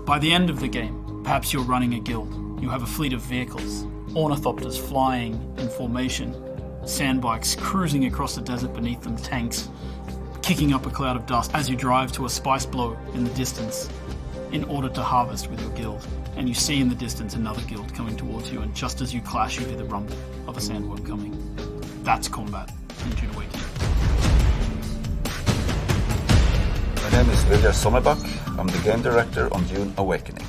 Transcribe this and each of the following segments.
By the end of the game, perhaps you're running a guild. You have a fleet of vehicles, ornithopters flying in formation, sandbikes cruising across the desert beneath them, tanks kicking up a cloud of dust as you drive to a spice blow in the distance in order to harvest with your guild. And you see in the distance another guild coming towards you, and just as you clash you hear the rumble of a sandworm coming. That's combat in Dune Awakening. My name is Viljar Sommerbach. I'm the game director on Dune Awakening.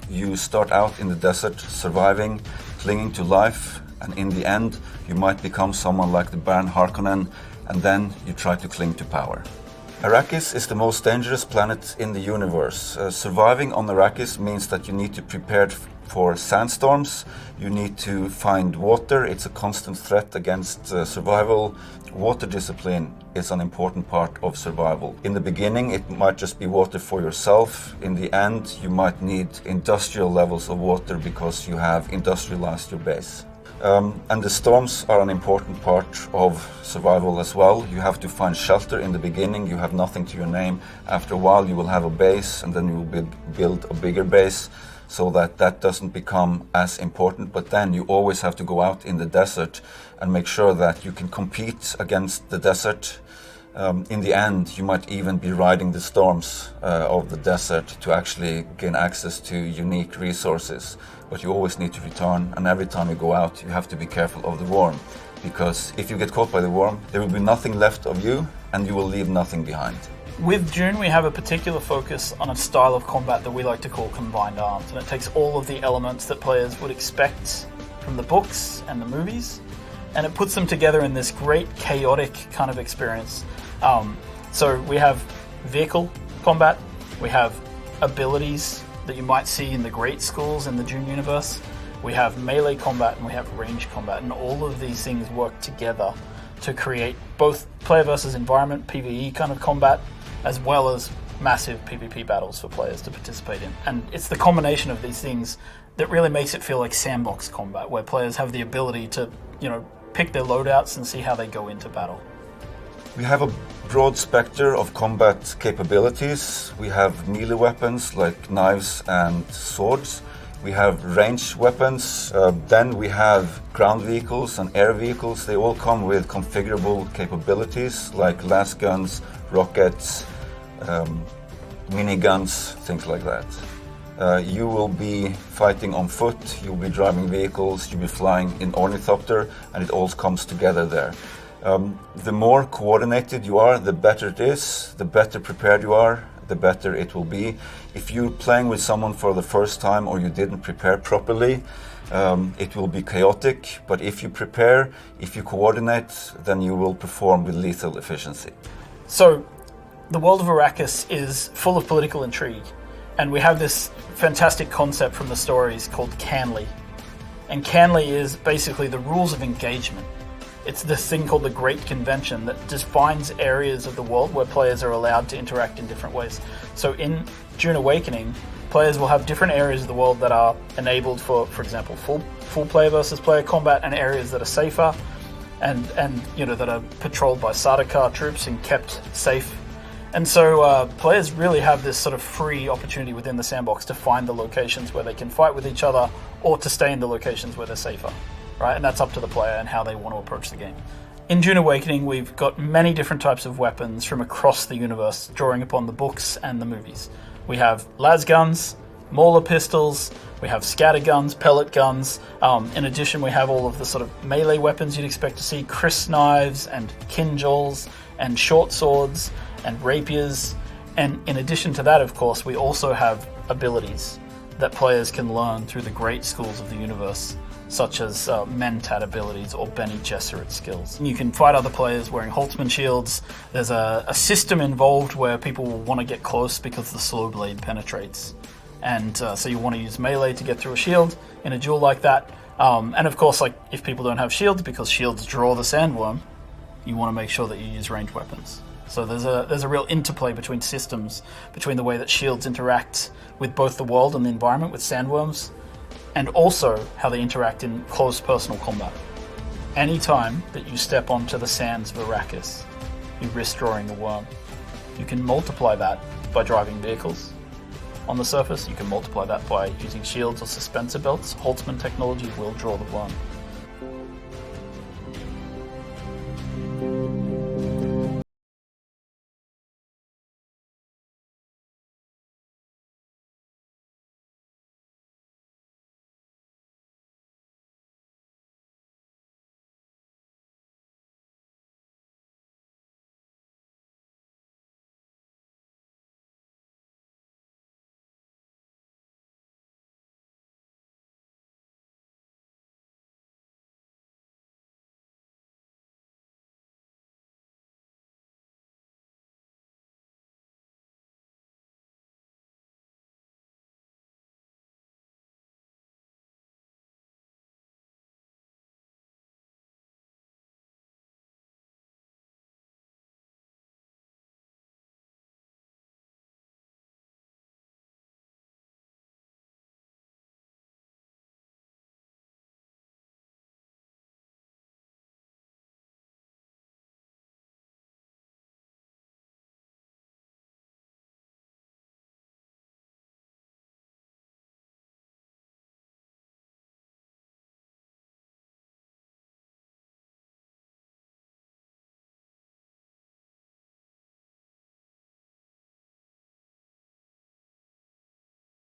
You start out in the desert, surviving, clinging to life, and in the end, you might become someone like the Baron Harkonnen, and then you try to cling to power. Arrakis is the most dangerous planet in the universe. Surviving on Arrakis means that you need to prepare for sandstorms, you need to find water, it's a constant threat against survival. Water discipline is an important part of survival. In the beginning, it might just be water for yourself. In the end, you might need industrial levels of water because you have industrialized your base. And the storms are an important part of survival as well. You have to find shelter in the beginning, you have nothing to your name. After a while you will have a base, and then you will build a bigger base so that that doesn't become as important. But then you always have to go out in the desert and make sure that you can compete against the desert. In the end, you might even be riding the storms of the desert to actually gain access to unique resources. But you always need to return, and every time you go out, you have to be careful of the worm. Because if you get caught by the worm, there will be nothing left of you, and you will leave nothing behind. With Dune, we have a particular focus on a style of combat that we like to call combined arms, and it takes all of the elements that players would expect from the books and the movies, and it puts them together in this great chaotic kind of experience. So we have vehicle combat, we have abilities that you might see in the great schools in the Dune universe, we have melee combat, and we have range combat, and all of these things work together to create both player versus environment, PvE kind of combat, as well as massive PvP battles for players to participate in. And it's the combination of these things that really makes it feel like sandbox combat, where players have the ability to, pick their loadouts and see how they go into battle. We have a broad spectrum of combat capabilities. We have melee weapons like knives and swords. We have ranged weapons. Then we have ground vehicles and air vehicles. They all come with configurable capabilities like las guns, rockets, miniguns, things like that. You will be fighting on foot, you'll be driving vehicles, you'll be flying in ornithopter, and it all comes together there. The more coordinated you are, the better it is, the better prepared you are, the better it will be. If you're playing with someone for the first time or you didn't prepare properly, it will be chaotic, but if you prepare, if you coordinate, then you will perform with lethal efficiency. So, the world of Arrakis is full of political intrigue, and we have this fantastic concept from the stories called Canley. And Canley is basically the rules of engagement. It's this thing called the Great Convention that defines areas of the world where players are allowed to interact in different ways. So in Dune Awakening, players will have different areas of the world that are enabled for example, full player versus player combat, and areas that are safer and that are patrolled by Sardaukar troops and kept safe. And so players really have this sort of free opportunity within the sandbox to find the locations where they can fight with each other, or to stay in the locations where they're safer. Right? And that's up to the player and how they want to approach the game. In Dune Awakening, we've got many different types of weapons from across the universe, drawing upon the books and the movies. We have las guns, mauler pistols, we have scatter guns, pellet guns. In addition, we have all of the sort of melee weapons you'd expect to see, kris knives and kinjals and short swords and rapiers. And in addition to that, of course, we also have abilities that players can learn through the great schools of the universe, such as Mentat abilities or Bene Gesserit skills. You can fight other players wearing Holtzman shields. There's a system involved where people will want to get close because the slow blade penetrates. And so you want to use melee to get through a shield in a duel like that. And of course, like if people don't have shields, because shields draw the sandworm, you want to make sure that you use ranged weapons. So there's a real interplay between systems, between the way that shields interact with both the world and the environment with sandworms, and also how they interact in close personal combat. Anytime that you step onto the sands of Arrakis, you risk drawing the worm. You can multiply that by driving vehicles, On the surface, you can multiply that by using shields or suspensor belts. Holtzman technology will draw the one.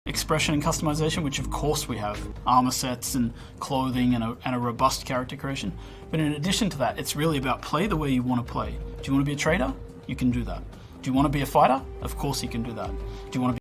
Expression and customization, which of course we have armor sets and clothing and a robust character creation. But in addition to that, it's really about play the way you want to play. Do you want to be a trader? You can do that. Do you want to be a fighter? Of course you can do that. Do you want to be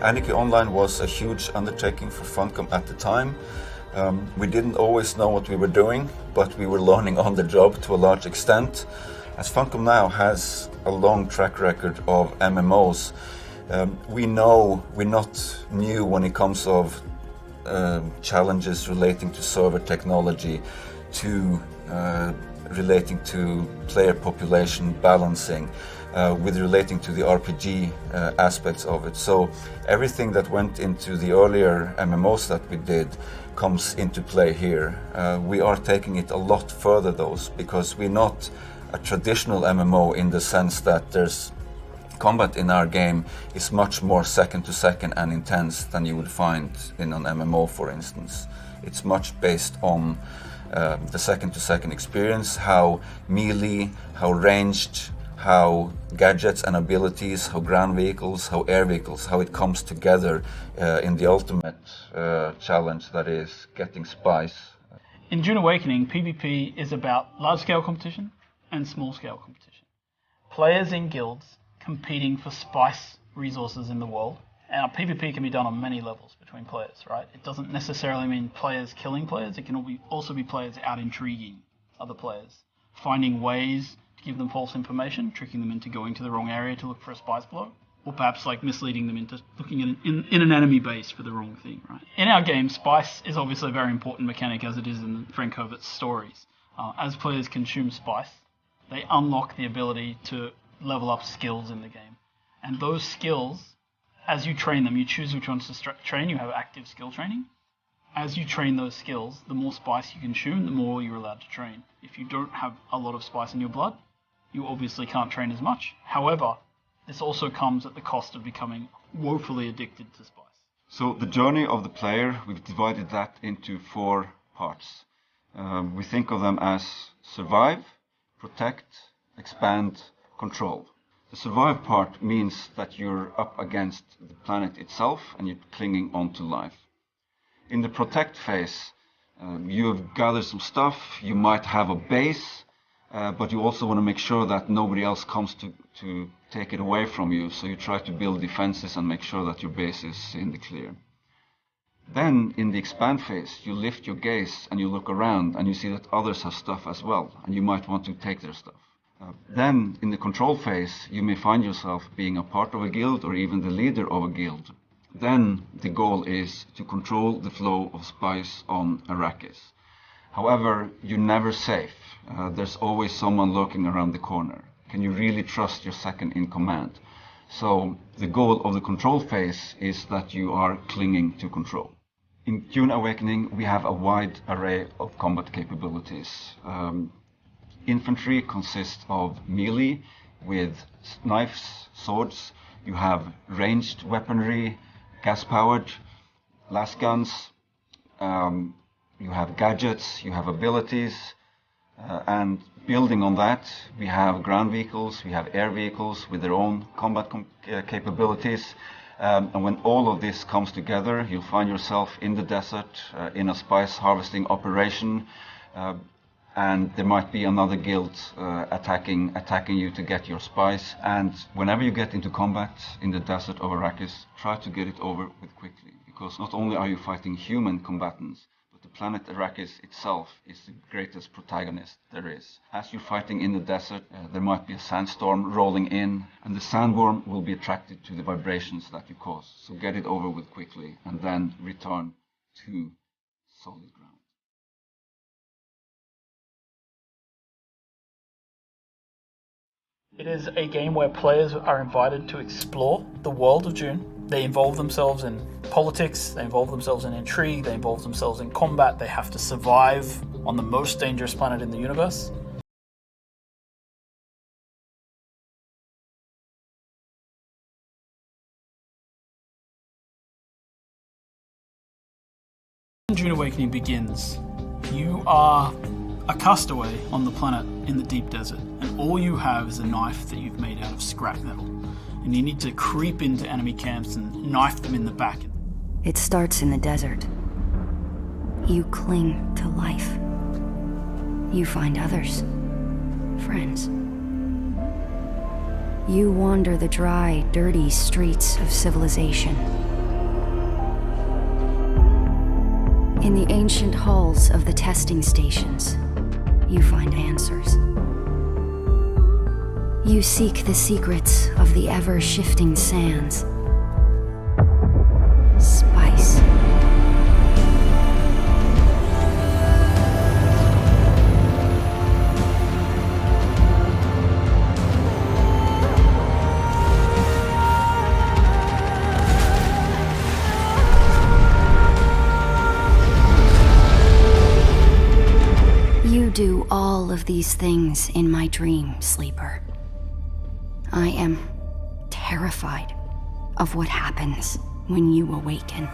Anarchy Online was a huge undertaking for Funcom at the time. We didn't always know what we were doing, but we were learning on the job to a large extent. As Funcom now has a long track record of MMOs, we know we're not new when it comes of challenges relating to server technology, to relating to player population balancing, with relating to the RPG aspects of it. So everything that went into the earlier MMOs that we did comes into play here. We are taking it a lot further though, because we're not a traditional MMO in the sense that there's combat in our game is much more second to second and intense than you would find in an MMO, for instance. It's much based on the second to second experience, how melee, how ranged, how gadgets and abilities, how ground vehicles, how air vehicles, how it comes together in the ultimate challenge that is getting spice. In Dune Awakening, PvP is about large-scale competition and small-scale competition. Players in guilds competing for spice resources in the world. And PvP can be done on many levels between players, right? It doesn't necessarily mean players killing players. It can also be players out intriguing other players, finding ways to give them false information, tricking them into going to the wrong area to look for a spice blow, or perhaps like misleading them into looking in an enemy base for the wrong thing, right? In our game, spice is obviously a very important mechanic, as it is in Frank Herbert's stories. As players consume spice, they unlock the ability to level up skills in the game. And those skills, as you train them, you choose which ones to train. You have active skill training. As you train those skills, the more spice you consume, the more you're allowed to train. If you don't have a lot of spice in your blood, you obviously can't train as much. However, this also comes at the cost of becoming woefully addicted to spice. So the journey of the player, we've divided that into 4 parts. We think of them as survive, protect, expand, control. The survive part means that you're up against the planet itself and you're clinging on to life. In the protect phase, you've gathered some stuff, you might have a base, but you also want to make sure that nobody else comes to take it away from you, so you try to build defenses and make sure that your base is in the clear. Then, in the expand phase, you lift your gaze and you look around and you see that others have stuff as well, and you might want to take their stuff. Then, in the control phase, you may find yourself being a part of a guild or even the leader of a guild. Then, the goal is to control the flow of spice on Arrakis. However, you're never safe. There's always someone lurking around the corner. Can you really trust your second in command? So the goal of the control phase is that you are clinging to control. In Dune Awakening, we have a wide array of combat capabilities. Infantry consists of melee with knives, swords. You have ranged weaponry, gas-powered, las guns. You have gadgets, you have abilities. And building on that, we have ground vehicles, we have air vehicles with their own combat capabilities. And when all of this comes together, you'll find yourself in the desert, in a spice harvesting operation, and there might be another guild attacking you to get your spice. And whenever you get into combat in the desert of Arrakis, try to get it over with quickly, because not only are you fighting human combatants, but the planet Arrakis itself is the greatest protagonist there is. As you're fighting in the desert, there might be a sandstorm rolling in, and the sandworm will be attracted to the vibrations that you cause. So get it over with quickly, and then return to solid ground. It is a game where players are invited to explore the world of Dune. They involve themselves in politics, they involve themselves in intrigue, they involve themselves in combat, they have to survive on the most dangerous planet in the universe. When Dune Awakening begins, you are a castaway on the planet in the deep desert, and all you have is a knife that you've made out of scrap metal. And you need to creep into enemy camps and knife them in the back. It starts in the desert. You cling to life. You find others, friends. You wander the dry, dirty streets of civilization. In the ancient halls of the testing stations, you find answers. You seek the secrets of the ever-shifting sands. Spice. You do all of these things in my dream, Sleeper. I am terrified of what happens when you awaken.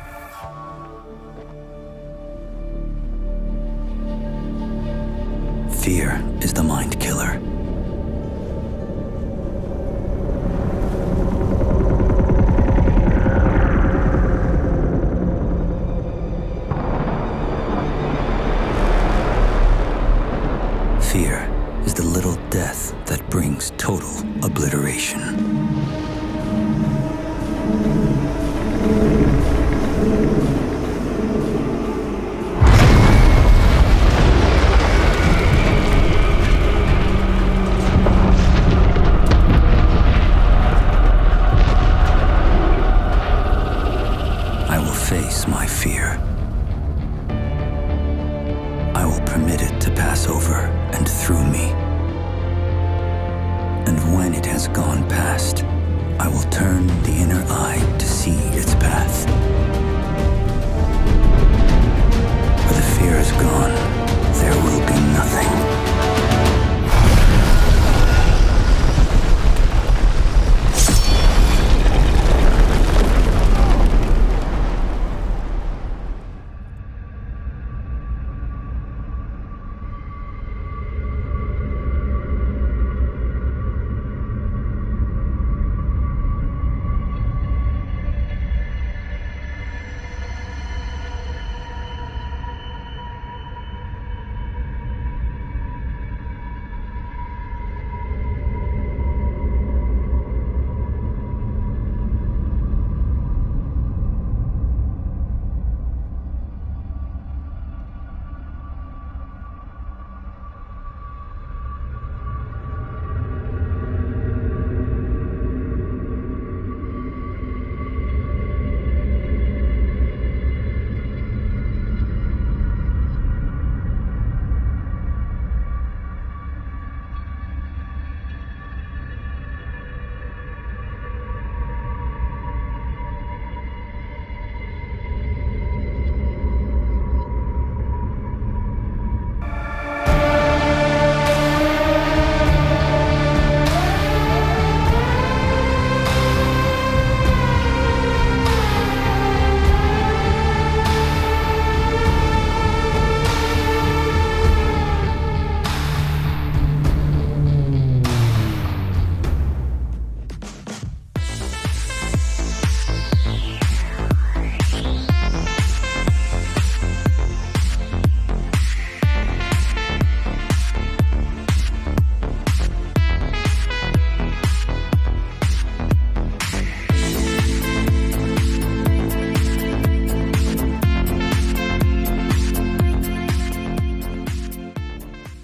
Fear is the mind killer. Fear is the little death that brings total obliteration. I will face my fear. I will permit it to pass over and through me. And when it has gone past,